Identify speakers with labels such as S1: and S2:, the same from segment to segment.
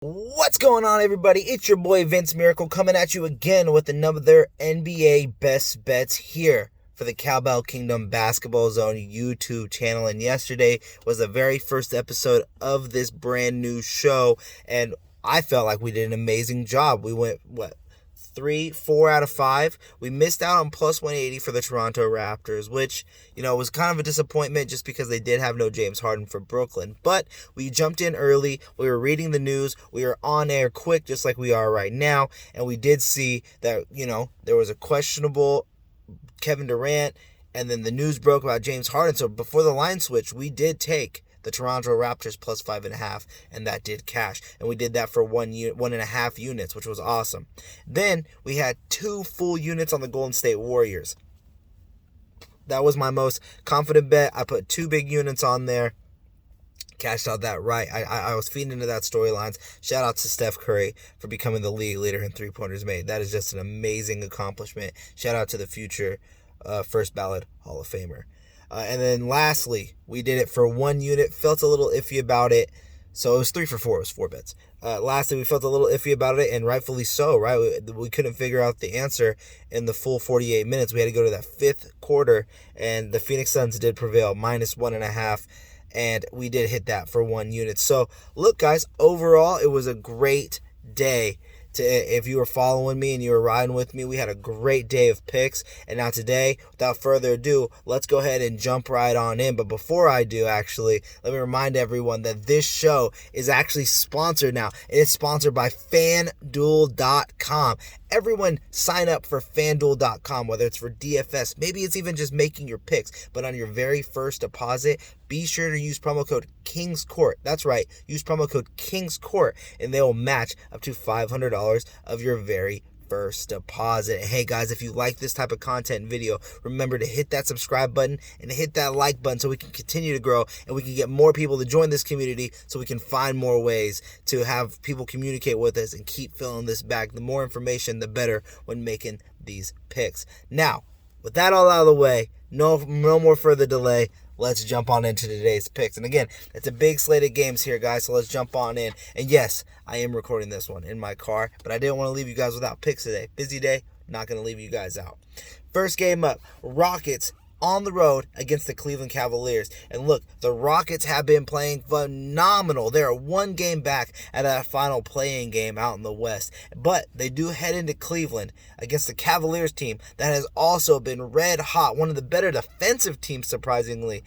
S1: What's going on, everybody? It's your boy Vince Miracle coming at you again with another NBA Best Bets here for the Cowbell Kingdom Basketball Zone YouTube channel. And yesterday was the very first episode of this brand new show, and I felt like we did an amazing job. We went, 4 out of 5. We missed out on plus 180 for the Toronto Raptors, which, was kind of a disappointment just because they did have no James Harden for Brooklyn. But we jumped in early. We were reading the news. We were on air quick, just like we are right now. And we did see that, there was a questionable Kevin Durant, and then the news broke about James Harden. So before the line switch, we did take the Toronto Raptors plus 5.5, and that did cash. And we did that for 1.5 units, which was awesome. Then we had 2 full units on the Golden State Warriors. That was my most confident bet. I put 2 big units on there. Cashed out that right. I was feeding into that storylines. Shout out to Steph Curry for becoming the league leader in three-pointers made. That is just an amazing accomplishment. Shout out to the future first ballot Hall of Famer. And then lastly, we did it for 1 unit. Felt a little iffy about it. So it was 3 for 4. It was 4 bets. Lastly, we felt a little iffy about it, and rightfully so, right? We couldn't figure out the answer in the full 48 minutes. We had to go to that 5th quarter, and the Phoenix Suns did prevail, minus 1.5. And we did hit that for 1 unit. So, look, guys, overall, it was a great day. If you were following me and you were riding with me, we had a great day of picks. And now today, without further ado, let's go ahead and jump right on in. But before I do, actually, let me remind everyone that this show is actually sponsored now. It's sponsored by FanDuel.com. Everyone sign up for FanDuel.com, whether it's for DFS, maybe it's even just making your picks. But on your very first deposit, be sure to use promo code KIngsCourt. That's right, use promo code KIngsCourt, and they will match up to $500 of your very first deposit. Hey guys, if you like this type of content and video, remember to hit that subscribe button and hit that like button so we can continue to grow and we can get more people to join this community so we can find more ways to have people communicate with us and keep filling this bag. The more information, the better when making these picks. Now, with that all out of the way, no more further delay. Let's jump on into today's picks. And again, it's a big slate of games here, guys, so let's jump on in. And yes, I am recording this one in my car, but I didn't want to leave you guys without picks today. Busy day, not going to leave you guys out. First game up, Rockets on the road against the Cleveland Cavaliers. And look, the Rockets have been playing phenomenal. They're 1 game back at that final playing game out in the West. But they do head into Cleveland against the Cavaliers team that has also been red hot. One of the better defensive teams, surprisingly,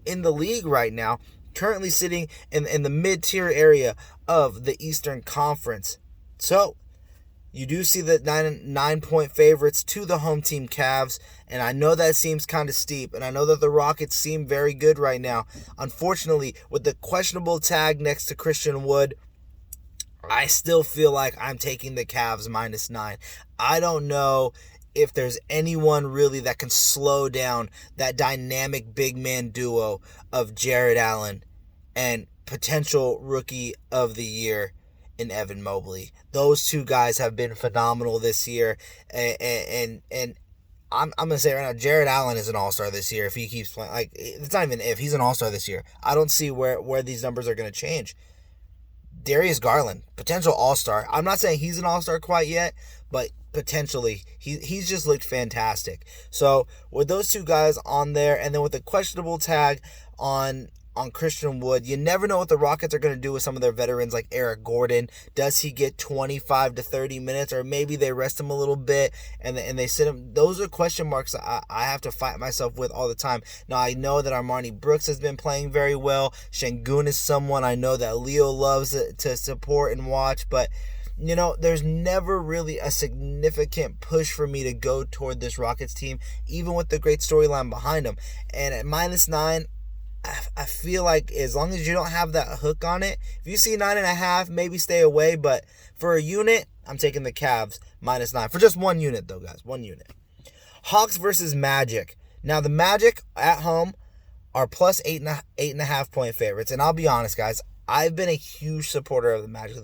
S1: in the league right now. Currently sitting in the mid-tier area of the Eastern Conference. So, you do see the 9-point favorites to the home team Cavs, and I know that seems kind of steep, and I know that the Rockets seem very good right now. Unfortunately, with the questionable tag next to Christian Wood, I still feel like I'm taking the Cavs minus 9. I don't know if there's anyone really that can slow down that dynamic big man duo of Jared Allen and potential rookie of the year in Evan Mobley. Those 2 guys have been phenomenal this year, and I'm going to say right now, Jared Allen is an all-star this year if he keeps playing. Like, it's not even if, he's an all-star this year. I don't see where these numbers are going to change. Darius Garland, potential all-star. I'm not saying he's an all-star quite yet, but potentially he's just looked fantastic. So with those 2 guys on there, and then with the questionable tag on Christian Wood, you never know what the Rockets are going to do with some of their veterans like Eric Gordon. Does he get 25 to 30 minutes, or maybe they rest him a little bit and they sit him? Those are question marks I have to fight myself with all the time. Now, I know that Armani Brooks has been playing very well. Şengün is someone I know that Leo loves to support and watch, but there's never really a significant push for me to go toward this Rockets team, even with the great storyline behind them. And at minus 9, I feel like as long as you don't have that hook on it, if you see 9.5, maybe stay away. But for a unit, I'm taking the Cavs minus 9. For just 1 unit, though, guys. 1 unit. Hawks versus Magic. Now, the Magic at home are plus 8.5 point favorites. And I'll be honest, guys, I've been a huge supporter of the Magic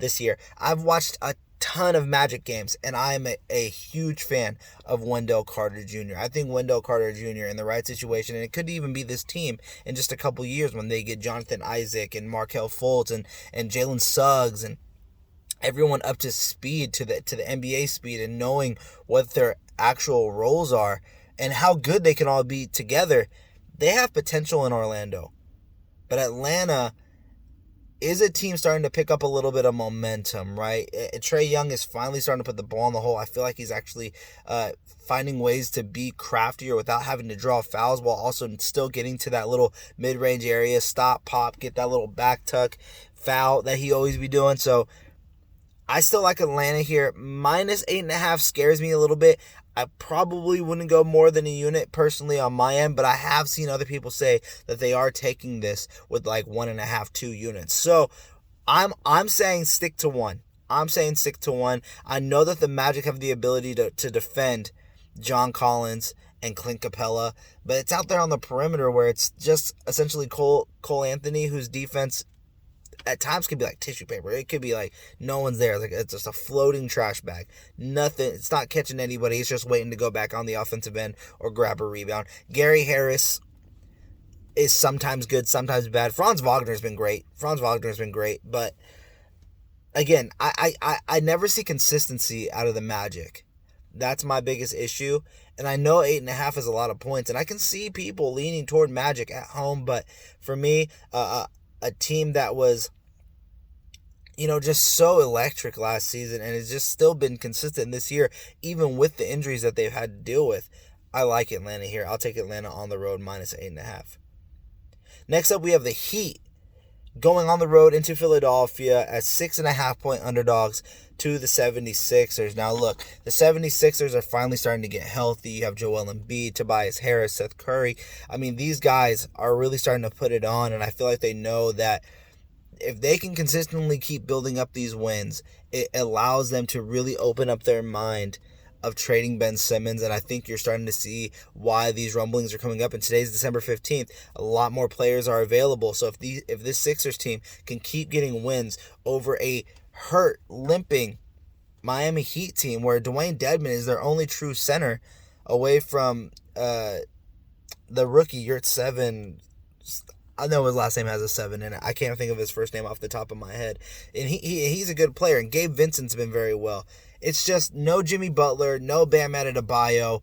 S1: this year. I've watched a ton of Magic games, and I'm a huge fan of Wendell Carter Jr. I think Wendell Carter Jr. in the right situation, and it could even be this team in just a couple years when they get Jonathan Isaac and Markelle Fultz and Jalen Suggs and everyone up to speed to the NBA speed and knowing what their actual roles are and how good they can all be together. They have potential in Orlando. But Atlanta is a team starting to pick up a little bit of momentum, right? Trae Young is finally starting to put the ball in the hole. I feel like he's actually finding ways to be craftier without having to draw fouls while also still getting to that little mid-range area, stop, pop, get that little back tuck foul that he always be doing. So I still like Atlanta here. Minus 8.5 scares me a little bit. I probably wouldn't go more than a unit personally on my end, but I have seen other people say that they are taking this with like 1.5, 2 units. So I'm saying stick to one. I'm saying stick to one. I know that the Magic have the ability to defend John Collins and Clint Capella, but it's out there on the perimeter where it's just essentially Cole Anthony, whose defense at times could be like tissue paper. It could be like no one's there. It's just a floating trash bag. Nothing. It's not catching anybody. It's just waiting to go back on the offensive end or grab a rebound. Gary Harris is sometimes good, sometimes bad. Franz Wagner's been great. But again, I never see consistency out of the Magic. That's my biggest issue. And I know 8.5 is a lot of points, and I can see people leaning toward Magic at home. But for me, a team that was, just so electric last season and has just still been consistent this year, even with the injuries that they've had to deal with. I like Atlanta here. I'll take Atlanta on the road minus 8.5. Next up, we have the Heat going on the road into Philadelphia as 6.5-point underdogs to the 76ers. Now, look, the 76ers are finally starting to get healthy. You have Joel Embiid, Tobias Harris, Seth Curry. I mean, these guys are really starting to put it on, and I feel like they know that if they can consistently keep building up these wins, it allows them to really open up their mind of trading Ben Simmons, and I think you're starting to see why these rumblings are coming up. And today's December 15th. A lot more players are available. So if this Sixers team can keep getting wins over a hurt, limping Miami Heat team where Dwayne Dedmon is their only true center away from the rookie Yurt 7. I know his last name has a 7 in it. I can't think of his first name off the top of my head. And he's a good player. And Gabe Vincent's been very well. It's just no Jimmy Butler, no Bam Adebayo.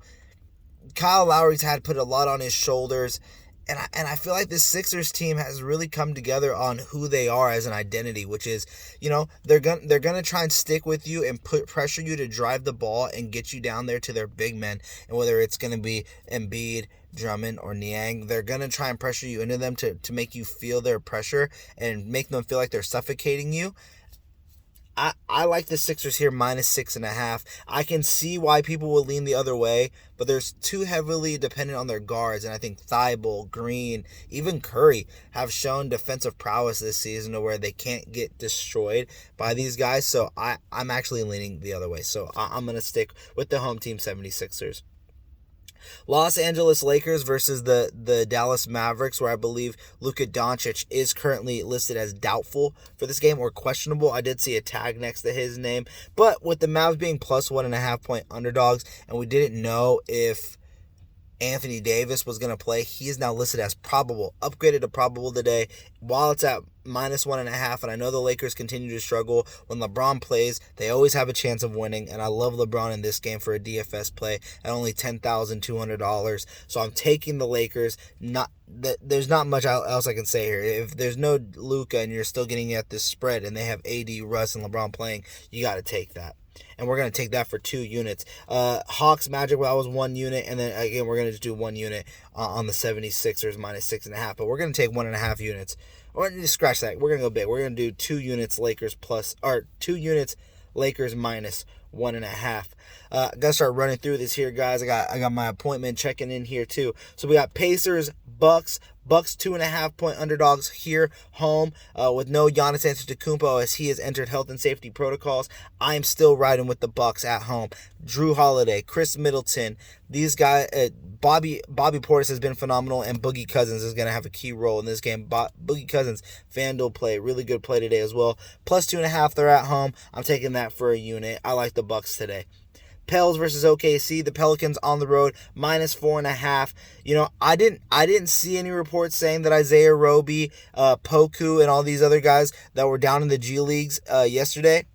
S1: Kyle Lowry's had put a lot on his shoulders. And I feel like this Sixers team has really come together on who they are as an identity, which is, they're gonna try and stick with you and put pressure you to drive the ball and get you down there to their big men. And whether it's gonna be Embiid, Drummond, or Niang, they're gonna try and pressure you into them to make you feel their pressure and make them feel like they're suffocating you. I like the Sixers here minus 6.5. I can see why people will lean the other way, but they're too heavily dependent on their guards, and I think Thibault, Green, even Curry have shown defensive prowess this season to where they can't get destroyed by these guys, so I'm actually leaning the other way. So I'm going to stick with the home team 76ers. Los Angeles Lakers versus the Dallas Mavericks, where I believe Luka Doncic is currently listed as doubtful for this game or questionable. I did see a tag next to his name. But with the Mavs being plus 1.5-point underdogs, and we didn't know if Anthony Davis was going to play, he is now listed as probable, upgraded to probable today, while it's at minus 1.5. And I know the Lakers continue to struggle. When LeBron plays, they always have a chance of winning, and I love LeBron in this game for a DFS play at only $10,200. So I'm taking the Lakers. There's not much else I can say here. If there's no Luka and you're still getting at this spread and they have AD, Russ, and LeBron playing, you got to take that. And we're going to take that for 2 units. Hawks Magic, well, that was 1 unit. And then, again, we're going to just do 1 unit on the 76ers minus 6.5. But we're going to take 1.5 units. Or just scratch that. We're going to go big. We're going to do 2 units Lakers plus, or 2 units Lakers minus 1.5. Got to start running through this here, guys. I got my appointment checking in here, too. So we got Pacers, Bucks, Bucks 2.5-point underdogs here home with no Giannis Antetokounmpo as he has entered health and safety protocols. I am still riding with the Bucks at home. Drew Holiday, Chris Middleton, these guys, Bobby Portis has been phenomenal, and Boogie Cousins is going to have a key role in this game. Boogie Cousins, FanDuel play, really good play today as well. Plus 2.5, they're at home. I'm taking that for a unit. I like the Bucks today. Pels versus OKC, the Pelicans on the road, minus 4.5. I didn't see any reports saying that Isaiah Roby, Poku, and all these other guys that were down in the G Leagues yesterday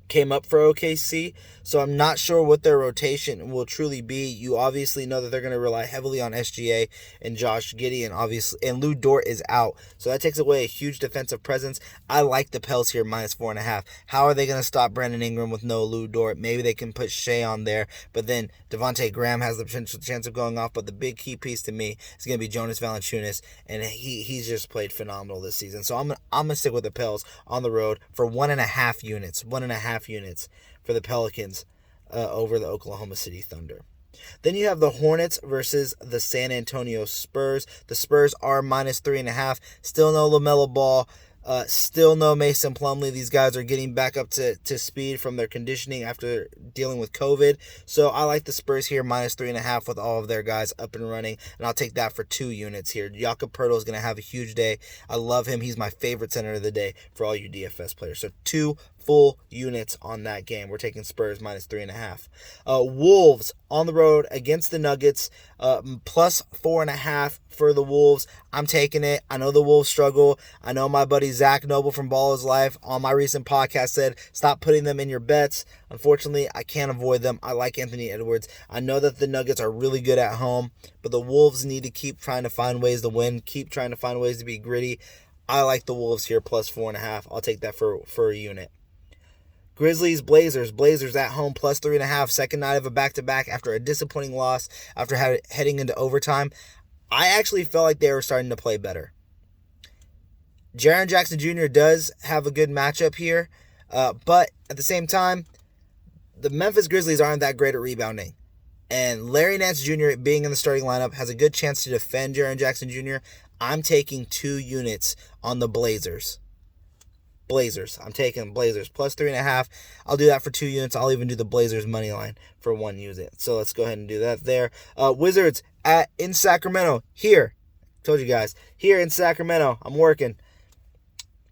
S1: came up for OKC, so I'm not sure what their rotation will truly be. You obviously know that they're going to rely heavily on SGA and Josh Giddey, and Lou Dort is out, so that takes away a huge defensive presence. I like the Pels here, minus 4.5. How are they going to stop Brandon Ingram with no Lou Dort? Maybe they can put Shea on there, but then Devontae Graham has the potential chance of going off, but the big key piece to me is going to be Jonas Valanciunas, and he's just played phenomenal this season. So I'm gonna stick with the Pels on the road for 1.5 units. 1.5 units for the Pelicans over the Oklahoma City Thunder. Then you have the Hornets versus the San Antonio Spurs. The Spurs are minus 3.5. Still no LaMelo Ball. Still no Mason Plumlee. These guys are getting back up to speed from their conditioning after dealing with COVID. So I like the Spurs here, minus 3.5 with all of their guys up and running. And I'll take that for 2 units here. Jakob Poeltl is going to have a huge day. I love him. He's my favorite center of the day for all you DFS players. So 2 full units on that game. We're taking Spurs minus 3.5. Wolves on the road against the Nuggets, plus 4.5 for the Wolves. I'm taking it. I know the Wolves struggle. I know my buddy Zach Noble from Ball is Life on my recent podcast said, stop putting them in your bets. Unfortunately, I can't avoid them. I like Anthony Edwards. I know that the Nuggets are really good at home, but the Wolves need to keep trying to find ways to win, keep trying to find ways to be gritty. I like the Wolves here, plus 4.5. I'll take that for a unit. Grizzlies, Blazers at home, plus 3.5. Second night of a back-to-back after a disappointing loss after heading into overtime. I actually felt like they were starting to play better. Jaren Jackson Jr. does have a good matchup here, but at the same time, the Memphis Grizzlies aren't that great at rebounding. And Larry Nance Jr. being in the starting lineup has a good chance to defend Jaren Jackson Jr. I'm taking 2 units on the Blazers. I'm taking Blazers plus 3.5. I'll do that for 2 units. I'll even do the Blazers money line for 1 unit. So let's go ahead and do that there. Wizards in Sacramento. Here, told you guys, here in Sacramento. I'm working.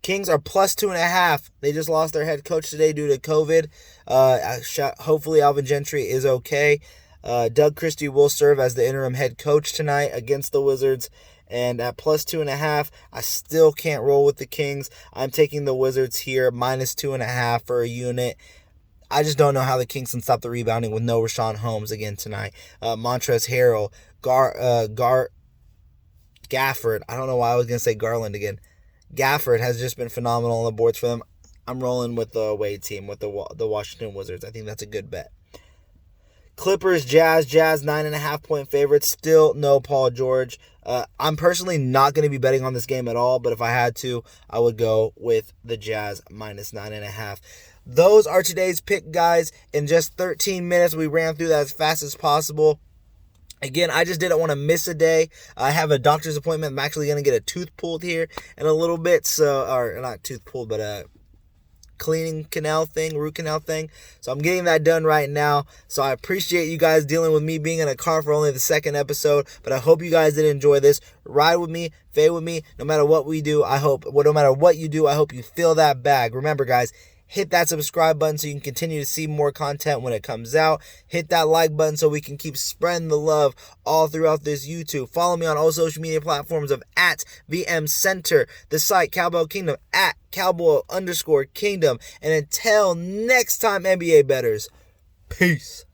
S1: Kings are plus 2.5. They just lost their head coach today due to COVID. Hopefully Alvin Gentry is okay. Doug Christie will serve as the interim head coach tonight against the Wizards. And at plus 2.5, I still can't roll with the Kings. I'm taking the Wizards here, minus 2.5 for a unit. I just don't know how the Kings can stop the rebounding with no Rashawn Holmes again tonight. Montrezl Harrell, Gafford. I don't know why I was going to say Garland again. Gafford has just been phenomenal on the boards for them. I'm rolling with the away team, with the Washington Wizards. I think that's a good bet. Clippers, Jazz 9.5-point favorites. Still no Paul George. I'm personally not going to be betting on this game at all, but if I had to, I would go with the Jazz minus 9.5. Those are today's pick, guys. In just 13 minutes, we ran through that as fast as possible. Again, I just didn't want to miss a day. I have a doctor's appointment. I'm actually going to get a tooth pulled here in a little bit. Or not tooth pulled, but a root canal thing. So I'm getting that done right now. So I appreciate you guys dealing with me being in a car for only the second episode. But I hope you guys did enjoy this. Ride with me, fade with me. No matter what we do, no matter what you do, I hope you fill that bag. Remember, guys, hit that subscribe button so you can continue to see more content when it comes out. Hit that like button so we can keep spreading the love all throughout this YouTube. Follow me on all social media platforms of @VMCenter, the site Cowboy Kingdom, @Cowboy_Kingdom. And until next time, NBA bettors, peace.